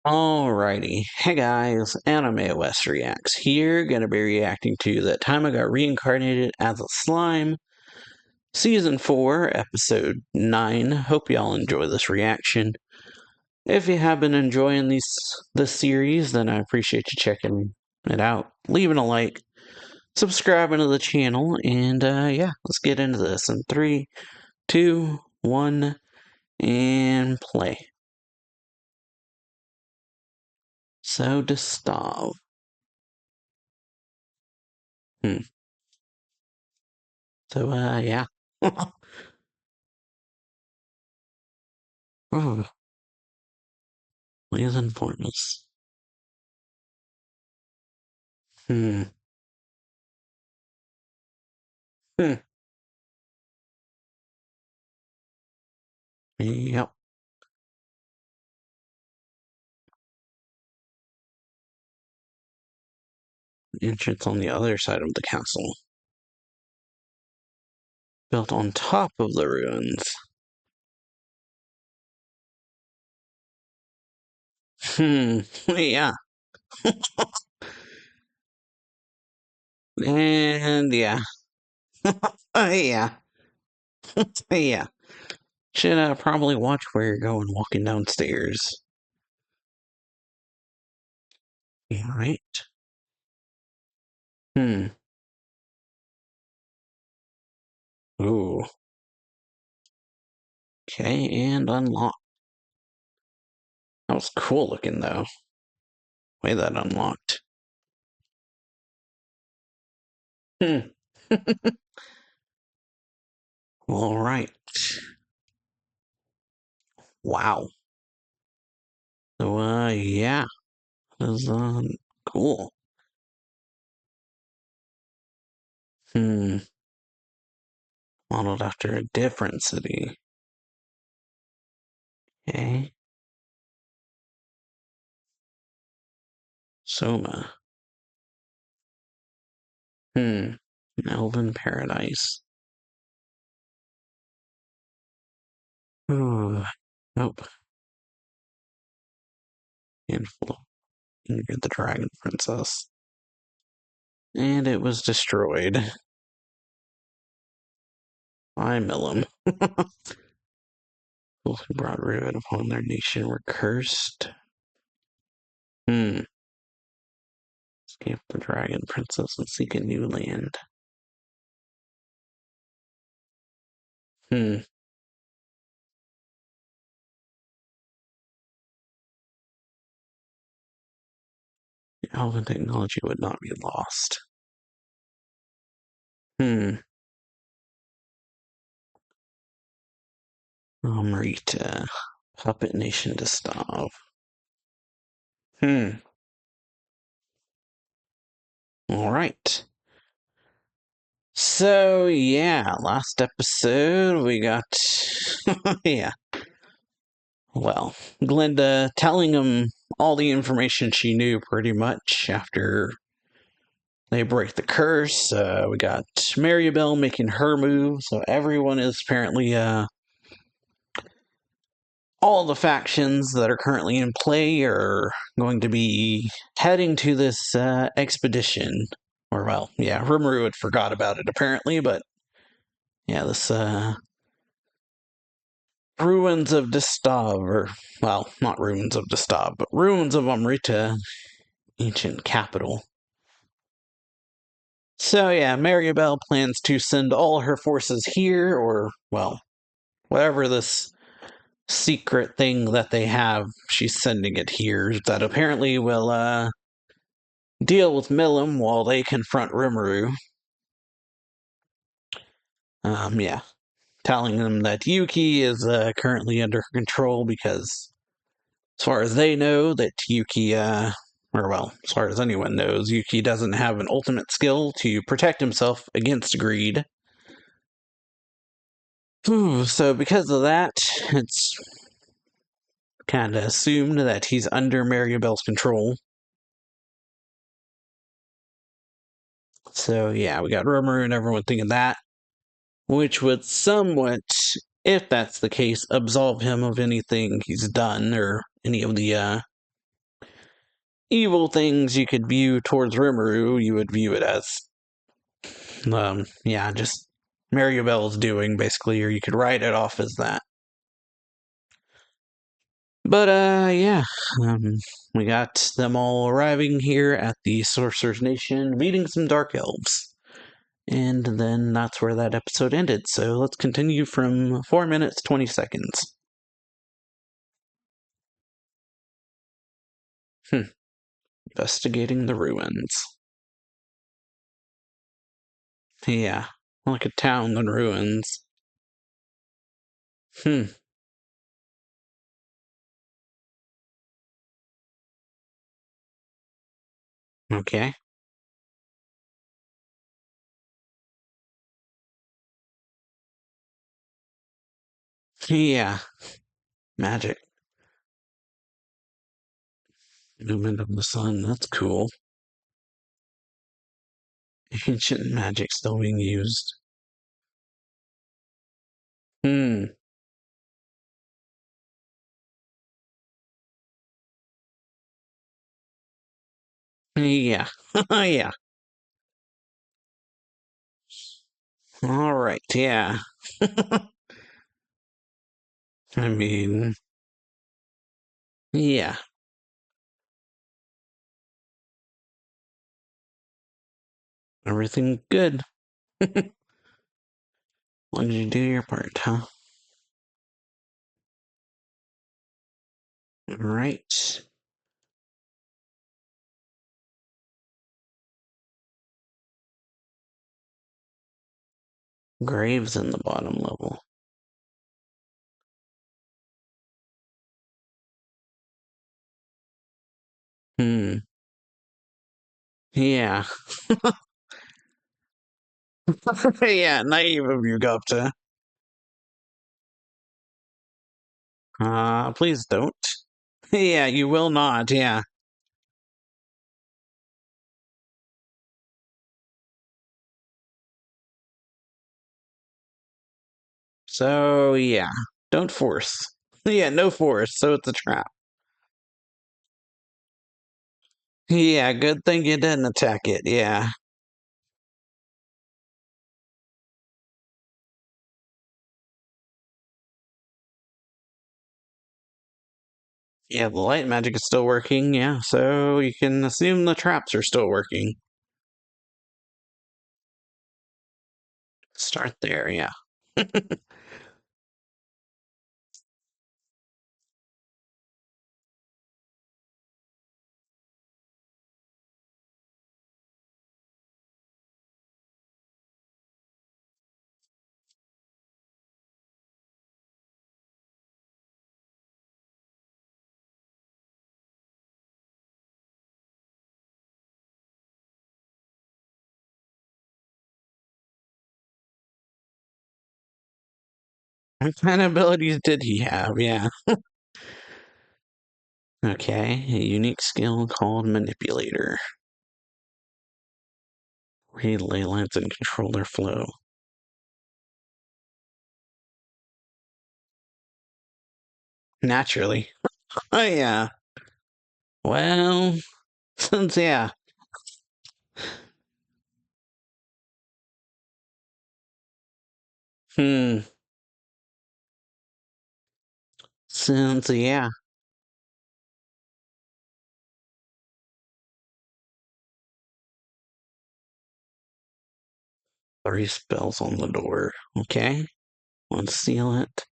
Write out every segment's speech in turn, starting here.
Alrighty, hey guys, AnimeWestReacts here, gonna be reacting to That Time I Got Reincarnated as a Slime, Season 4, Episode 9. Hope y'all enjoy this reaction. If you have been enjoying this series, then I appreciate you checking it out, leaving a like, subscribing to the channel, and yeah, let's get into this in 3, 2, 1, and play. So, Gustav. So, yeah. Oh, please inform us. Hmm. Hmm. Yep. Entrance on the other side of the castle. Built on top of the ruins. Hmm. Yeah. And yeah. Yeah. Yeah. Should probably watch where you're going walking downstairs. Yeah, right? Hmm. Ooh. Okay, and unlock. That was cool looking though. Way that unlocked. Hmm. All right. Wow. So, yeah. That was, cool. Hmm. Modeled after a different city. Okay. Soma. Hmm. Elven Paradise. Ooh. Nope. Handful. You're the Dragon Princess. And it was destroyed by Milim. Those who brought ruin upon their nation were cursed. Hmm. Escape the Dragon Princess and seek a new land. Hmm. Elven technology would not be lost. Hmm. Amrita. Puppet Nation to stop. Hmm. All right. So, yeah, last episode we got. Yeah. Well, Glinda telling him all the information she knew pretty much after they break the curse. We got Maribel making her move, so everyone is apparently. All the factions that are currently in play are going to be heading to this expedition. Or, well, yeah, Rimuru had forgot about it apparently, but yeah, this ruins of Distav, or, well, not ruins of Distav, but ruins of Amrita, ancient capital. So, yeah, Maribel plans to send all her forces here, or, well, whatever this secret thing that they have, she's sending it here, that apparently will, deal with Milim while they confront Rimuru. Yeah. Telling them that Yuki is currently under her control because, as far as they know, that Yuki, or well, as far as anyone knows, Yuki doesn't have an ultimate skill to protect himself against greed. So because of that, it's kind of assumed that he's under Maribel's control. So yeah, we got Rimuru and everyone thinking that, which would somewhat, if that's the case, absolve him of anything he's done or any of the evil things you could view towards Rimuru, you would view it as, yeah, just Maribel's doing, basically, or you could write it off as that. But, yeah, we got them all arriving here at the Sorcerer's Nation, meeting some Dark Elves. And then that's where that episode ended. So let's continue from 4 minutes, 20 seconds. Investigating the ruins. Yeah, like a town in ruins. Hmm, okay. Yeah, magic. Movement of the sun, that's cool. Ancient magic still being used. Hmm, yeah. Yeah. Alright, yeah. I mean, yeah. Everything good. Long as you do your part, huh? Alright. Graves in the bottom level. Hmm. Yeah. Yeah, naive of you, Gupta. Please don't. Yeah, you will not, yeah. So, yeah. Don't force. Yeah, no force, so it's a trap. Yeah, good thing you didn't attack it, yeah. Yeah, the light magic is still working, yeah, so you can assume the traps are still working. Start there, yeah. What kind of abilities did he have, yeah. Okay, a unique skill called Manipulator. Read ley lines and control their flow. Naturally. Oh, yeah. Well, since, yeah. Hmm. Since, yeah. 3 spells on the door. Okay. One seal it.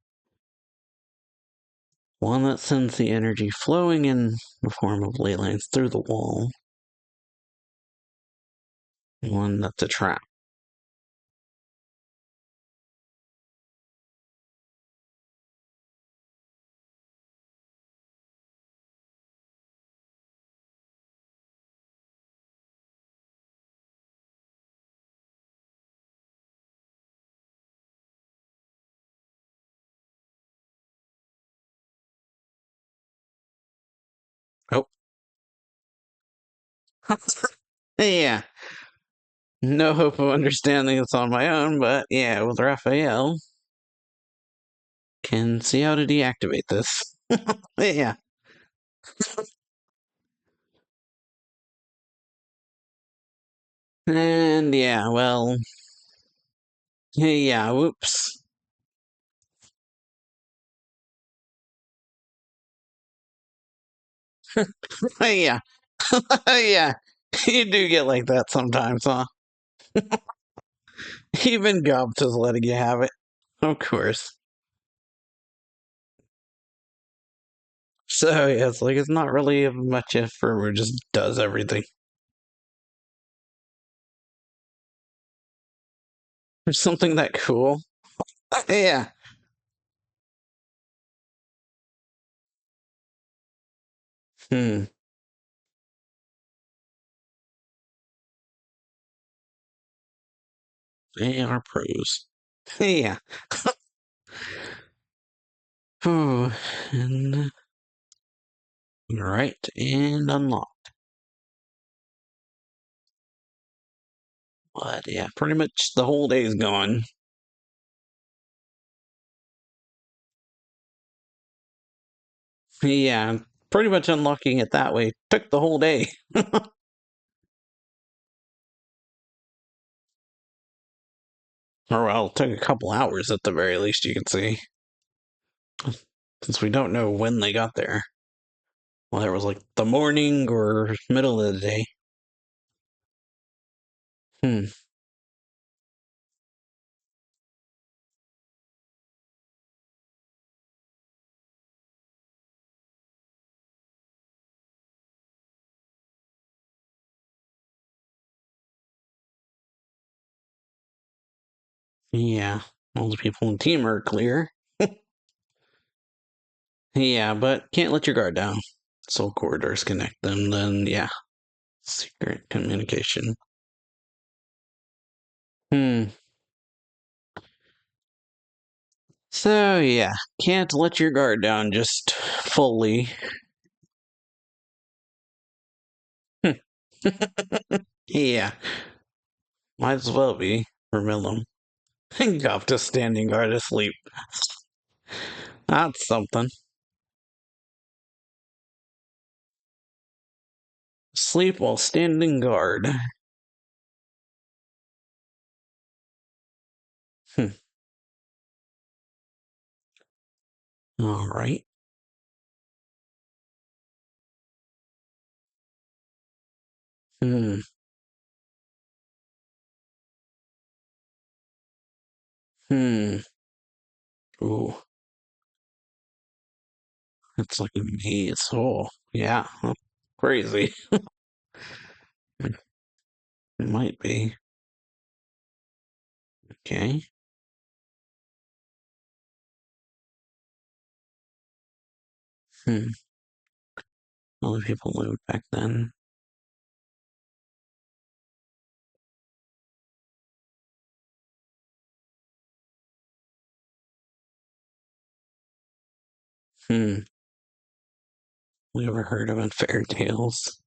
One that sends the energy flowing in the form of ley lines through the wall. One that's a trap. Oh. Yeah. No hope of understanding this on my own, but yeah, with Raphael, can see how to deactivate this. Yeah. And yeah, well, yeah, whoops. Yeah, yeah, you do get like that sometimes, huh? Even Gobs is letting you have it. Of course. So yeah, it's like it's not really much effort, it just does everything. For something that cool. Yeah. Hmm. They are pros. Yeah. Oh, and right, and unlock. But yeah, pretty much the whole day's gone. Yeah, pretty much unlocking it that way took the whole day. Or well, it took a couple hours at the very least, you can see. Since we don't know when they got there. Whether it was like the morning or middle of the day. Hmm. Yeah. All the people in the team are clear. Yeah, but can't let your guard down. Soul corridors connect them, then yeah. Secret communication. Hmm. So yeah, can't let your guard down just fully. Hmm. Yeah, might as well be for Millum. Got to standing guard asleep. That's something. Sleep while standing guard. Hmm. All right. Hmm. Hmm. Ooh, it's like a maze. Oh, yeah. Crazy. It might be. Okay. Hmm. Other people lived back then. Hmm. We ever heard of in fairy tales?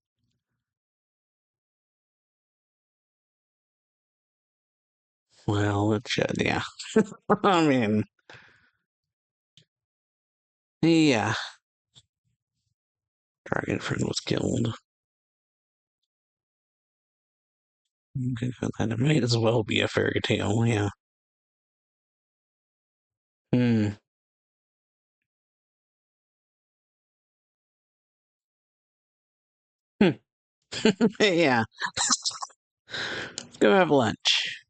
Well, it should, yeah. I mean, yeah. Dragon friend was killed. Okay, so then it might as well be a fairy tale, yeah. Hmm. Hmm. Yeah. Let's go have lunch.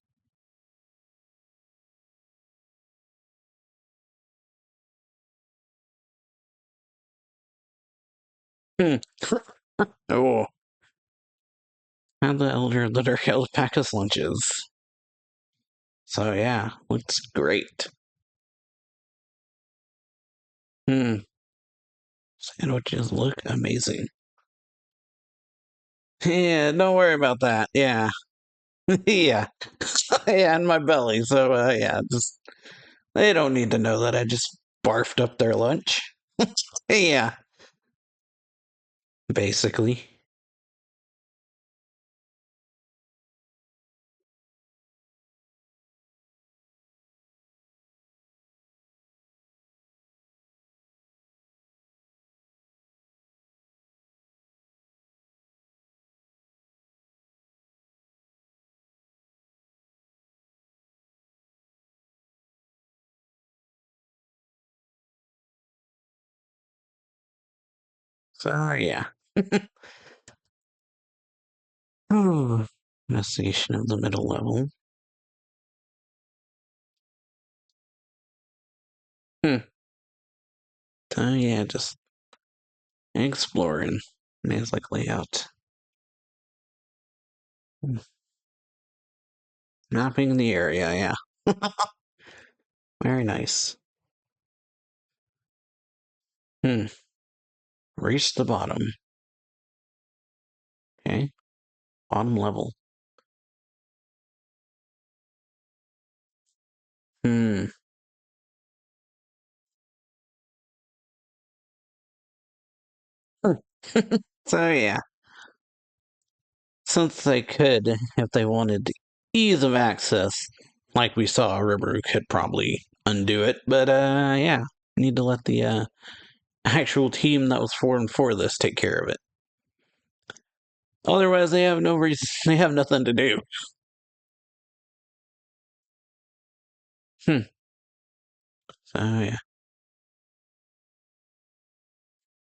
Hmm. Oh. And the elder the dark elf pack us lunches. So yeah, looks great. Hmm. Sandwiches look amazing. Yeah, don't worry about that. Yeah. Yeah. Yeah, in my belly. So yeah, just they don't need to know that I just barfed up their lunch. Yeah, basically. So, yeah. Oh, investigation of the middle level. Hmm. So, yeah, just exploring. Man's like layout. Mapping the area, yeah. Very nice. Hmm. Reach the bottom. Okay. Bottom level. Hmm. So, yeah. Since they could, if they wanted ease of access, like we saw, River could probably undo it. But, yeah. Need to let the, actual team that was formed for this take care of it. Otherwise, they have no reason. They have nothing to do. Hmm. So yeah,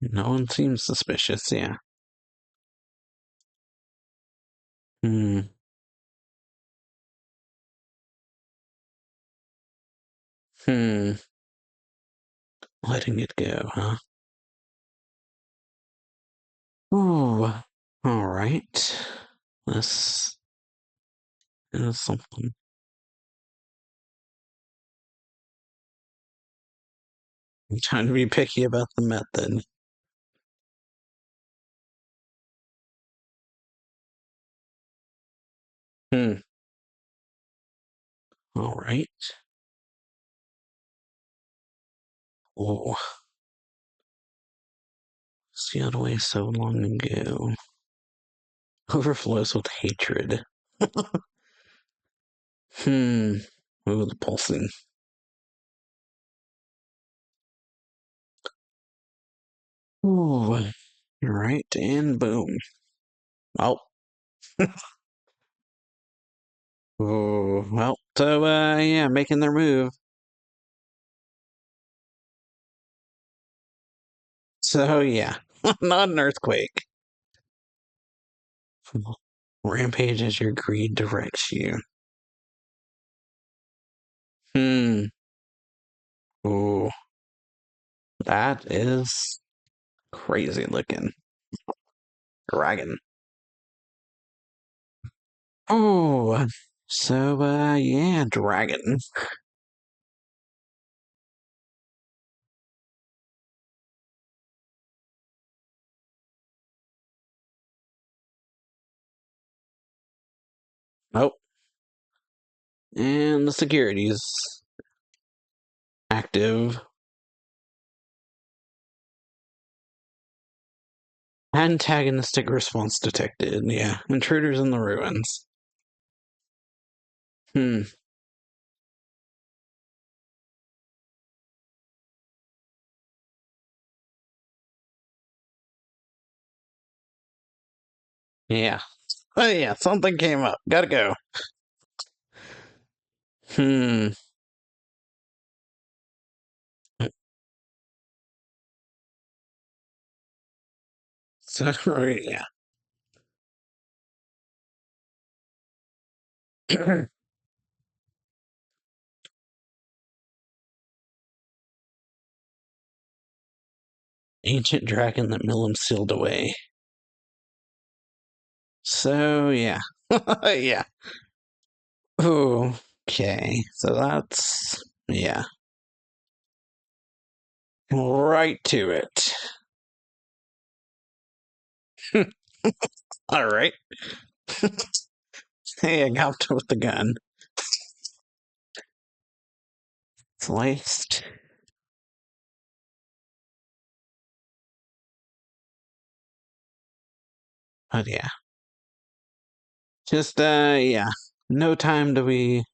no one seems suspicious. Yeah. Hmm. Hmm. Letting it go, huh? Ooh. All right. This is something. I'm trying to be picky about the method. Hmm. All right. Oh, sealed away so long ago. Overflows with hatred. Hmm. Ooh, the pulsing. Ooh. Right, and boom. Oh. Oh, well, so, yeah, making their move. So, yeah, not an earthquake. Rampage as your greed directs you. Hmm. Oh, that is crazy looking. Dragon. Oh, so, yeah, dragon. Oh, and the security's active. Antagonistic response detected. Yeah, intruders in the ruins. Hmm. Yeah. Oh, yeah, something came up. Gotta go. Hmm. So, yeah. Ancient dragon that Milim sealed away. So, yeah. Yeah. Okay. So that's, yeah. Right to it. All right. Hey, I got with the gun. Sliced. But yeah. Just, yeah. No time to be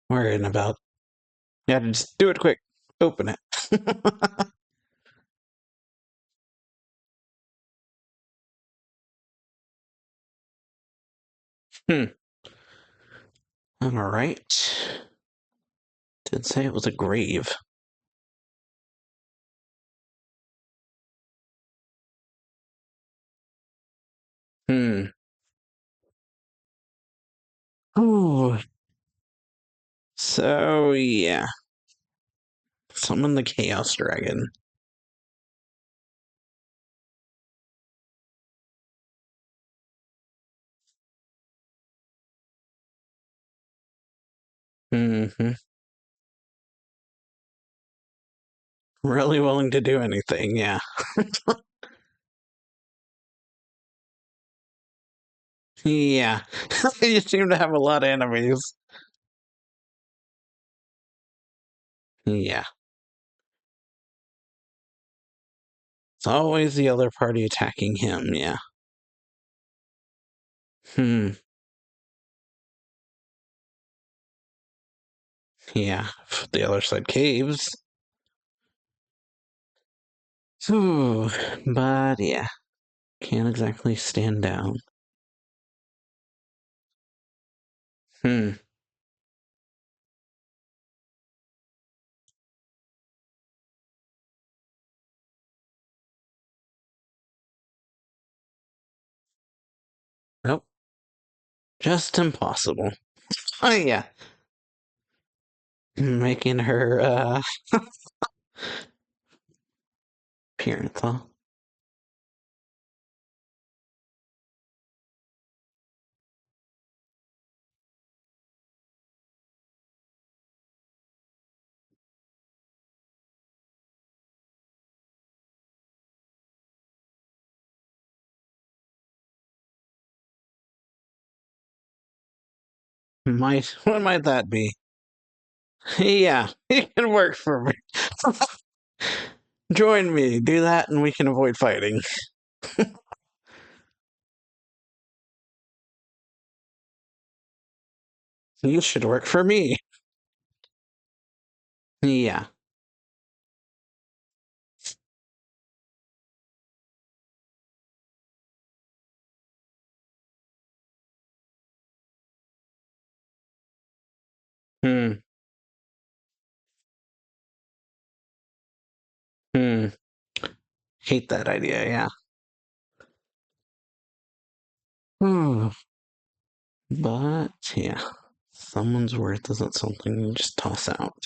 worrying about. Yeah, just do it quick. Open it. Hmm. All right. Did say it was a grave. Hmm. Ooh. So, yeah. Summon the Chaos Dragon. Mm-hmm. Really willing to do anything, yeah. Yeah. You seem to have a lot of enemies. Yeah. It's always the other party attacking him, yeah. Hmm. Yeah. The other side caves. Ooh. But yeah. Can't exactly stand down. Hmm. Nope. Just impossible. Oh, yeah. Making her, appearance, huh? What might that be? Yeah, it can work for me. Join me, do that, and we can avoid fighting. You should work for me. Yeah. Hmm. Hmm. Hate that idea, yeah. Hmm. But, yeah. Someone's worth isn't something you just toss out.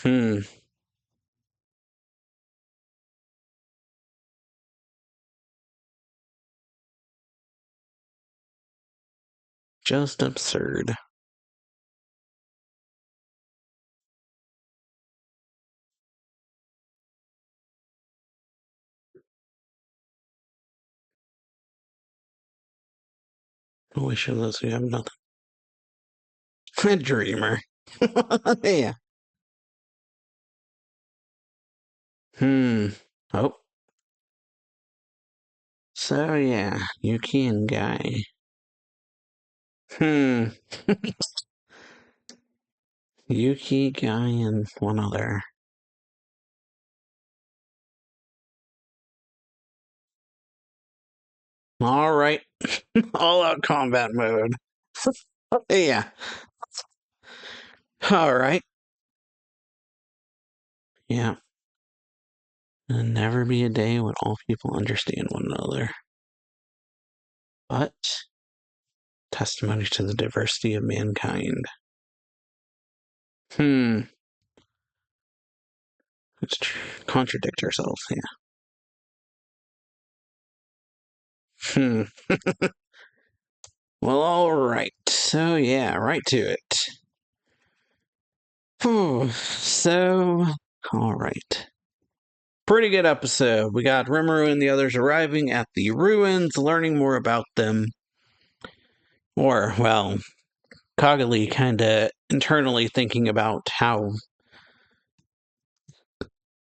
Hmm. Just absurd. We show those who have nothing. A dreamer. Yeah. Hmm. Oh. So, yeah. Yuki and Guy. Hmm. Yuki, Guy, and one other. All right. All out combat mode. Yeah. All right. Yeah. And never be a day when all people understand one another. But testimony to the diversity of mankind. Hmm. Let's contradict ourselves. Yeah. Hmm. Well, all right. So, yeah, right to it. Whew. So, all right. Pretty good episode. We got Rimuru and the others arriving at the ruins, learning more about them. Or, well, Kagali kind of internally thinking about how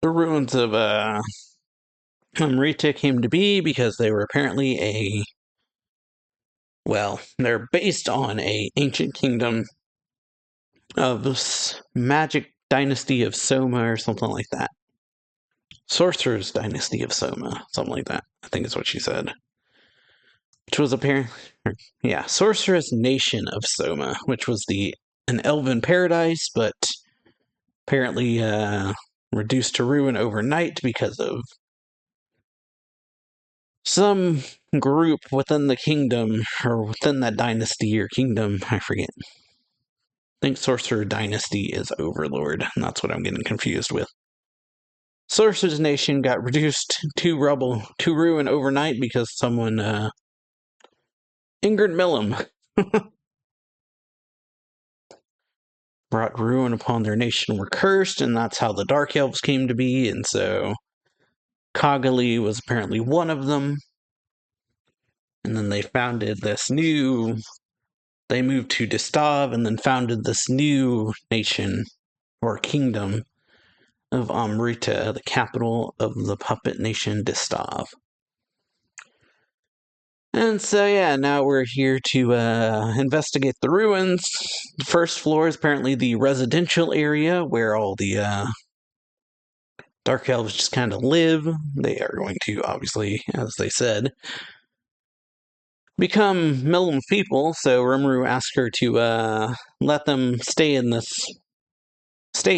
the ruins of Amrita came to be because they were apparently they're based on a ancient kingdom of magic dynasty of Soma or something like that. Sorcerer's dynasty of Soma, something like that. I think is what she said. Which was apparently, yeah, Sorceress Nation of Soma, which was an elven paradise, but apparently reduced to ruin overnight because of some group within the kingdom, or within that dynasty or kingdom, I forget. I think Sorcerer Dynasty is Overlord, and that's what I'm getting confused with. Sorcerer's Nation got reduced to ruin overnight because someone, Ingrid Millum, brought ruin upon their nation, were cursed, and that's how the Dark Elves came to be, and so Kagali was apparently one of them. And then they founded this new... They moved to Distav and then founded this new nation, or kingdom, of Amrita, the capital of the puppet nation Distav. And so, yeah, now we're here to investigate the ruins. The first floor is apparently the residential area where all the Dark Elves just kind of live. They are going to, obviously, as they said, become Millum people, so Rimuru asked her to let them stay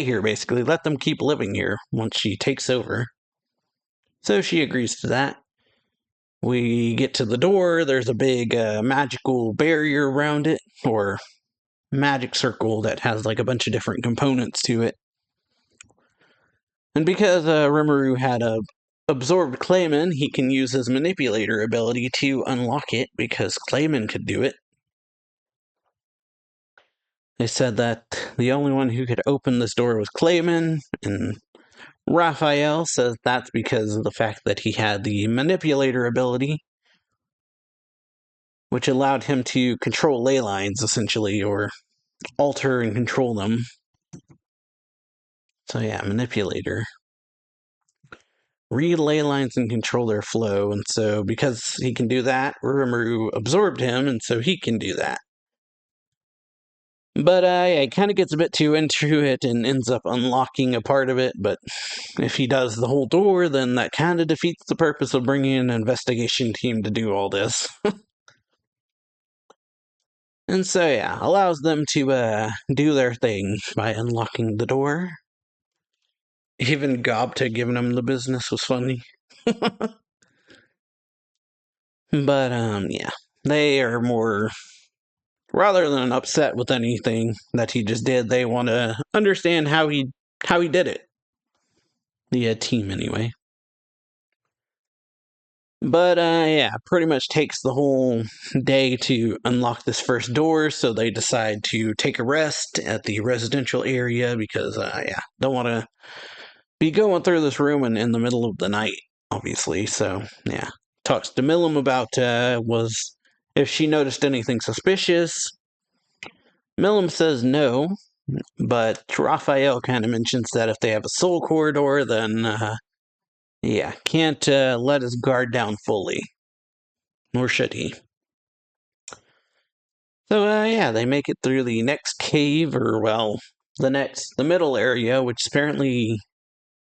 here, basically. Let them keep living here once she takes over. So she agrees to that. We get to the door, there's a big magical barrier around it, or magic circle that has like a bunch of different components to it. And because Rimuru had absorbed Clayman, he can use his manipulator ability to unlock it, because Clayman could do it. They said that the only one who could open this door was Clayman, and Raphael says that's because of the fact that he had the manipulator ability, which allowed him to control ley lines, essentially, or alter and control them. So yeah, manipulator. Read ley lines and control their flow, and so because he can do that, Rimuru absorbed him, and so he can do that. But yeah, he kind of gets a bit too into it and ends up unlocking a part of it, but if he does the whole door, then that kind of defeats the purpose of bringing an investigation team to do all this. And so, yeah, allows them to do their thing by unlocking the door. Even Gobta giving them the business was funny. But, yeah, they are more... Rather than upset with anything that he just did, they want to understand how he did it. The team, anyway. But, yeah, pretty much takes the whole day to unlock this first door, so they decide to take a rest at the residential area because, yeah, don't want to be going through this room in the middle of the night, obviously. So, yeah, talks to Millum about if she noticed anything suspicious. Millum says no, but Raphael kind of mentions that if they have a soul corridor, then, yeah, can't let his guard down fully. Nor should he. So, yeah, they make it through the next cave, or, well, the middle area, which apparently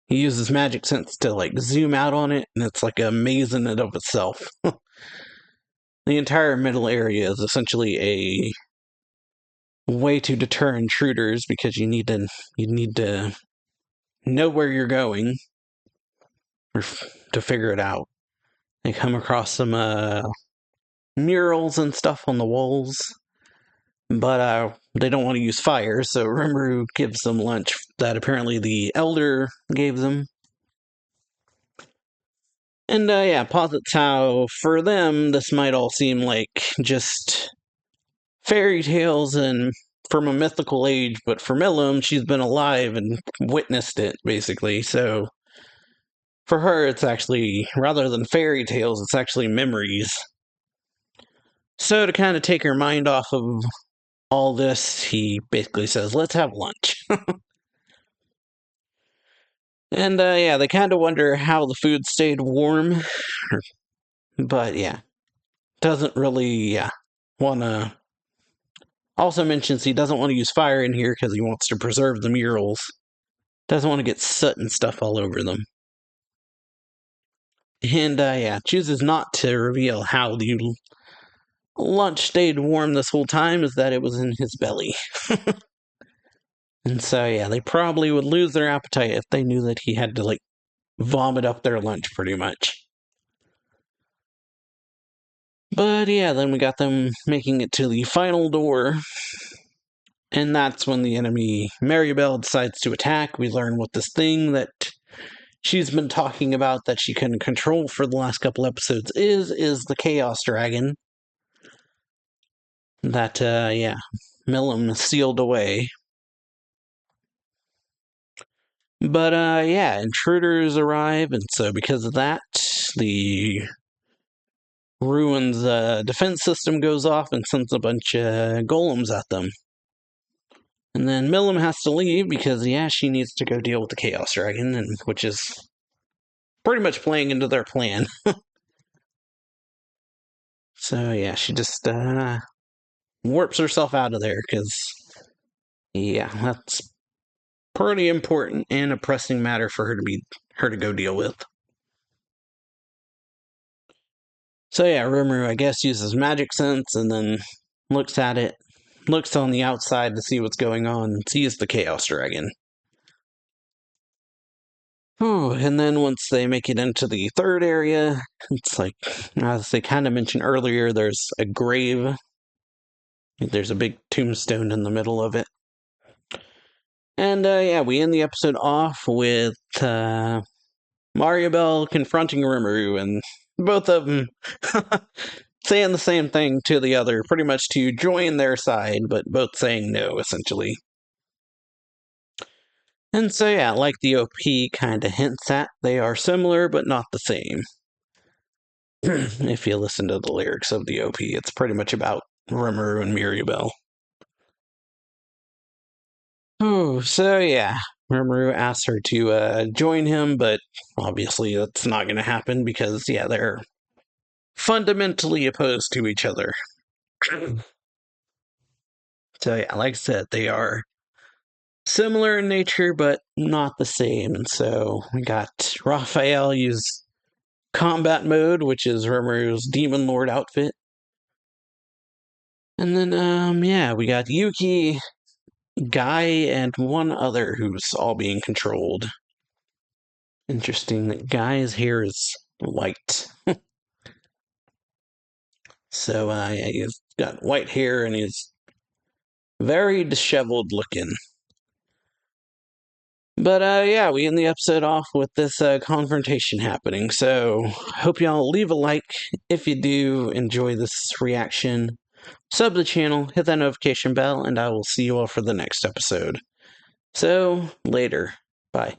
he uses magic sense to, like, zoom out on it, and it's like a maze in and of itself. The entire middle area is essentially a way to deter intruders, because you need to know where you're going to figure it out. They come across some murals and stuff on the walls, but they don't want to use fire, so Rimuru gives them lunch that apparently the Elder gave them. And yeah, posits how for them this might all seem like just fairy tales and from a mythical age, but for Millum, she's been alive and witnessed it, basically, so for her, it's actually, rather than fairy tales, it's actually memories. So to kind of take her mind off of all this, he basically says, let's have lunch. And yeah, they kind of wonder how the food stayed warm. But yeah, doesn't really want to... Also mentions he doesn't want to use fire in here because he wants to preserve the murals. Doesn't want to get soot and stuff all over them. And yeah, chooses not to reveal how the lunch stayed warm this whole time, is that it was in his belly. And so, yeah, they probably would lose their appetite if they knew that he had to, like, vomit up their lunch pretty much. But yeah, then we got them making it to the final door. And that's when the enemy, Maribel, decides to attack. We learn what this thing that she's been talking about that she couldn't control for the last couple episodes is the Chaos Dragon. That, yeah, Milim sealed away. But, yeah, intruders arrive, and so because of that, the Ruin's defense system goes off and sends a bunch of golems at them. And then Milim has to leave because, yeah, she needs to go deal with the Chaos Dragon, and which is pretty much playing into their plan. So, yeah, she just warps herself out of there because, yeah, that's pretty important and a pressing matter for her to go deal with. So yeah, Rimuru, I guess, uses magic sense and then looks at it, looks on the outside to see what's going on, and sees the Chaos Dragon. Oh, and then once they make it into the third area, it's like, as they kind of mentioned earlier, there's a grave. There's a big tombstone in the middle of it. And yeah, we end the episode off with Maribel confronting Rimuru, and both of them saying the same thing to the other, pretty much to join their side, but both saying no, essentially. And so, yeah, like the OP kind of hints at, they are similar, but not the same. If you listen to the lyrics of the OP, it's pretty much about Rimuru and Mirabel. Oh, so yeah, Rimuru asks her to join him, but obviously that's not going to happen because, yeah, they're fundamentally opposed to each other. So yeah, like I said, they are similar in nature, but not the same. And so we got Raphael use combat mode, which is Rimuru's Demon Lord outfit. And then, yeah, we got Yuki, Guy, and one other who's all being controlled. Interesting that Guy's hair is white. So, yeah, he's got white hair and he's very disheveled looking. But yeah, we end the episode off with this confrontation happening. So, hope y'all leave a like if you do enjoy this reaction. Sub the channel, hit that notification bell, and I will see you all for the next episode. So, later. Bye.